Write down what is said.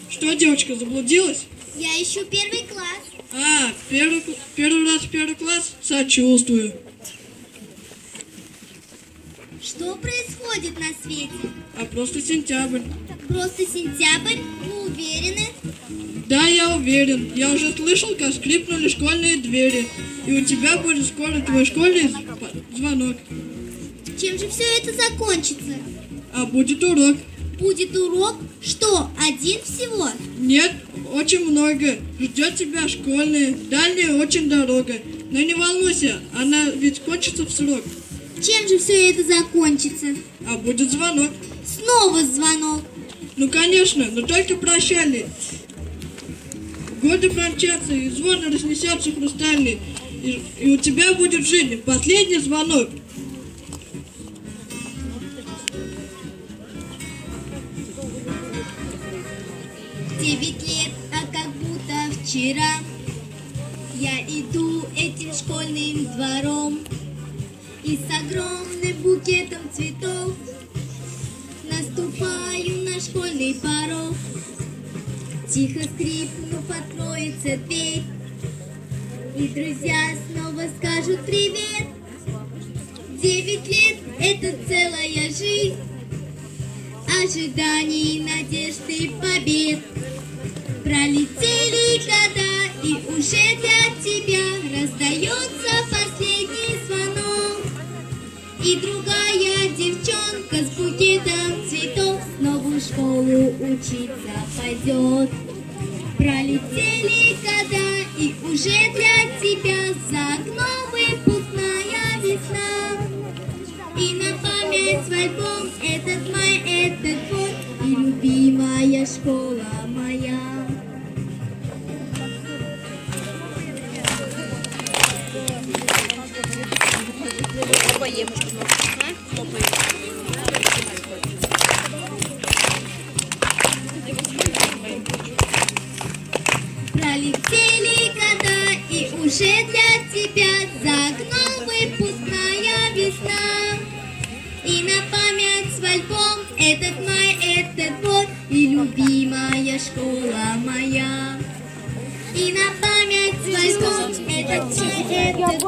Что, девочка, заблудилась? Я ищу первый класс. Первый раз в первый класс? Сочувствую. Что происходит на свете? А просто сентябрь. Просто сентябрь? Вы уверены? Да, я уверен. Я уже слышал, как скрипнули школьные двери. И у тебя будет скоро твой школьный звонок. Чем же все это закончится? А будет урок. Будет урок? Что, один всего? Нет, очень много. Ждет тебя школьная, дальняя очень дорога. Но не волнуйся, она ведь кончится в срок. Чем же все это закончится? А будет звонок. Снова звонок. Ну, конечно, но только прощальный. Годы промчатся, и звон разнесется хрустальный. И у тебя будет в жизни последний звонок. Девять лет, а как будто вчера я иду этим школьным двором и с огромным букетом цветов наступаю на школьный порог. Тихо скрипнув, откроется дверь, и друзья снова скажут привет. 9 лет — это целая жизнь ожиданий, надежды, побед. Пролетели года, и уже для тебя раздается последний звонок. И другая девчонка с букетом цветов снова в школу учиться пойдет. Пролетели года, и уже для тебя за окном выпускная весна. И на память в альбом этот май, этот год, и любимая школа моя. Пролетели года, и уже для тебя за окном выпускная весна. И на память в альбом этот май, этот год, и любимая школа моя. И на память в альбом этот май, этот год.